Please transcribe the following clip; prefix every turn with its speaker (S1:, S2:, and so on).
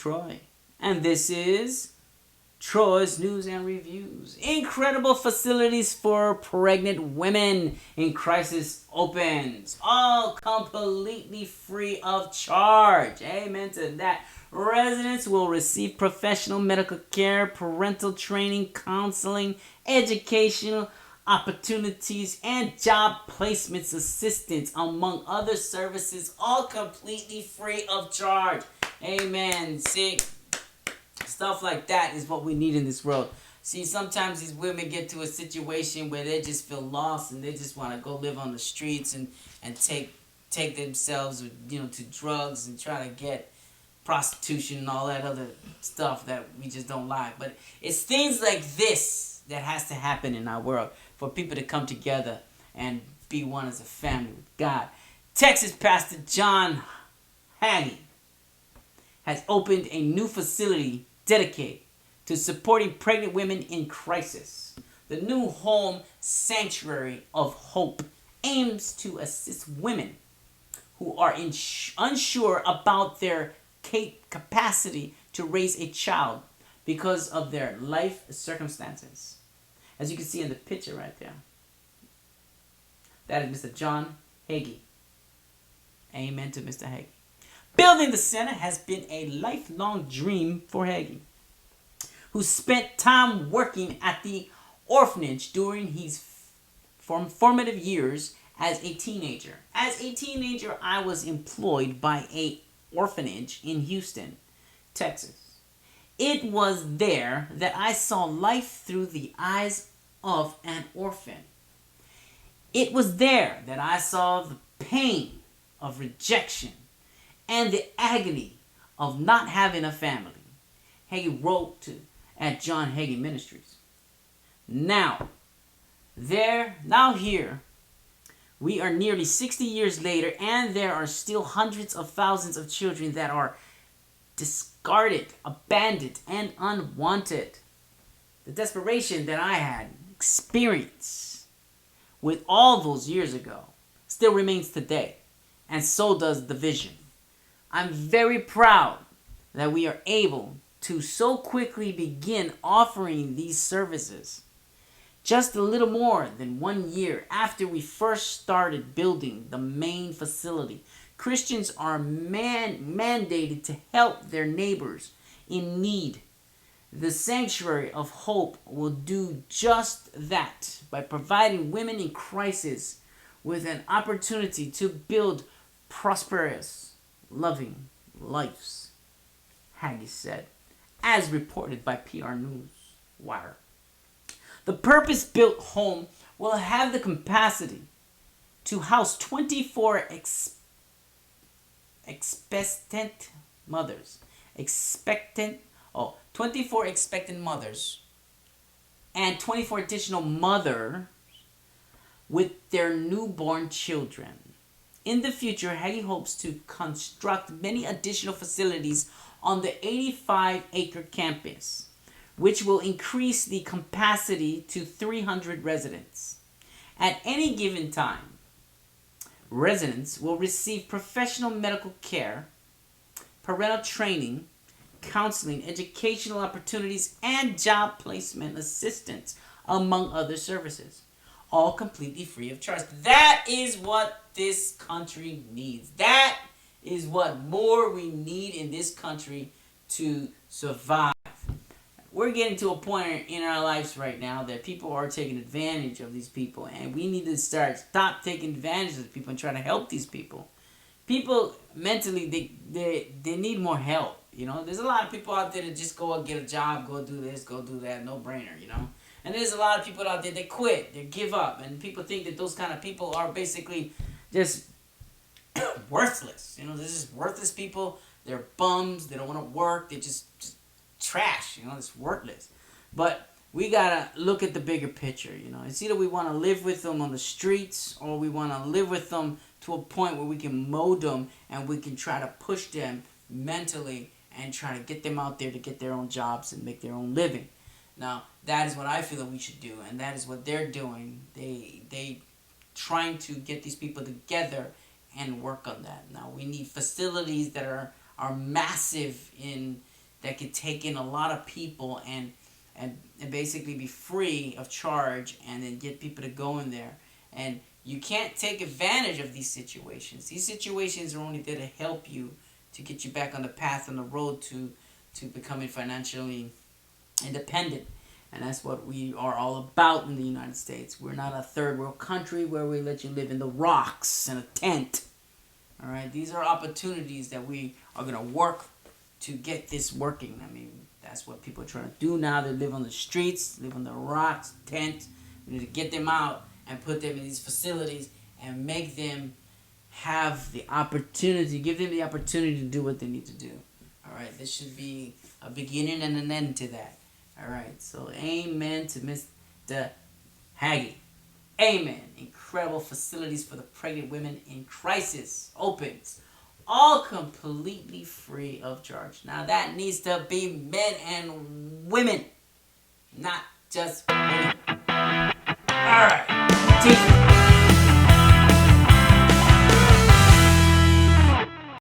S1: Troy, and this is Troy's News and Reviews. Incredible facilities for pregnant women in crisis opens. All completely free of charge. Amen to that. Residents will receive professional medical care, parental training, counseling, educational opportunities, and job placements assistance, among other services, all completely free of charge. Amen. See, stuff like that is what we need in this world. See, sometimes these women get to a situation where they just feel lost and they just want to go live on the streets and take themselves, to drugs and try to get prostitution and all that other stuff that we just don't like. But it's things like this that has to happen in our world for people to come together and be one as a family with God. Texas Pastor John Hagee has opened a new facility dedicated to supporting pregnant women in crisis. The new home Sanctuary of Hope aims to assist women who are unsure about their capacity to raise a child because of their life circumstances. As you can see in the picture right there, that is Mr. John Hagee. Amen to Mr. Hagee. Building the center has been a lifelong dream for Hagee, who spent time working at the orphanage during his formative years as a teenager. As a teenager, I was employed by an orphanage in Houston, Texas. It was there that I saw life through the eyes of an orphan. It was there that I saw the pain of rejection and the agony of not having a family. Hagee wrote at John Hagee Ministries. Now here, we are nearly 60 years later, and there are still hundreds of thousands of children that are discarded, abandoned, and unwanted. The desperation that I had experienced with all those years ago still remains today, and so does the vision. I'm very proud that we are able to so quickly begin offering these services. Just a little more than 1 year after we first started building the main facility, Christians are mandated to help their neighbors in need. The Sanctuary of Hope will do just that by providing women in crisis with an opportunity to build prosperous, loving lives, Hagee said, as reported by PR Newswire. The purpose-built home will have the capacity to house 24 expectant mothers. 24 expectant mothers and 24 additional mothers with their newborn children. In the future, Hagee hopes to construct many additional facilities on the 85-acre campus, which will increase the capacity to 300 residents. At any given time, residents will receive professional medical care, parental training, counseling, educational opportunities, and job placement assistance, among other services, all completely free of charge. That is what this country needs. That is what more we need in this country to survive. We're getting to a point in our lives right now that people are taking advantage of these people, and we need to stop taking advantage of people and try to help these people. People mentally, they need more help. There's a lot of people out there that just go and get a job, go do this, go do that, no brainer. And there's a lot of people out there that quit, they give up, and people think that those kind of people are basically just worthless. They're just worthless people. They're bums. They don't want to work. They're just trash. It's worthless. But we gotta look at the bigger picture. It's either we want to live with them on the streets, or we want to live with them to a point where we can mold them and we can try to push them mentally and try to get them out there to get their own jobs and make their own living. Now, that is what I feel that we should do, and that is what they're doing. They trying to get these people together and work on that. Now, we need facilities that are massive in that could take in a lot of people and basically be free of charge, and then get people to go in there. And you can't take advantage of these situations. These situations are only there to help you, to get you back on the path, on the road to becoming financially independent. And that's what we are all about in the United States. We're not a third world country where we let you live in the rocks in a tent. All right, these are opportunities that we are going to work to get this working. I mean, that's what people are trying to do now. They live on the streets, live on the rocks, tent. We need to get them out and put them in these facilities and make them have the opportunity, give them the opportunity to do what they need to do. All right, this should be a beginning and an end to that. All right, so amen to Mr. Hagee. Amen. Incredible facilities for the pregnant women in crisis opens. All completely free of charge. Now that needs to be men and women, not just women. All right. Jesus.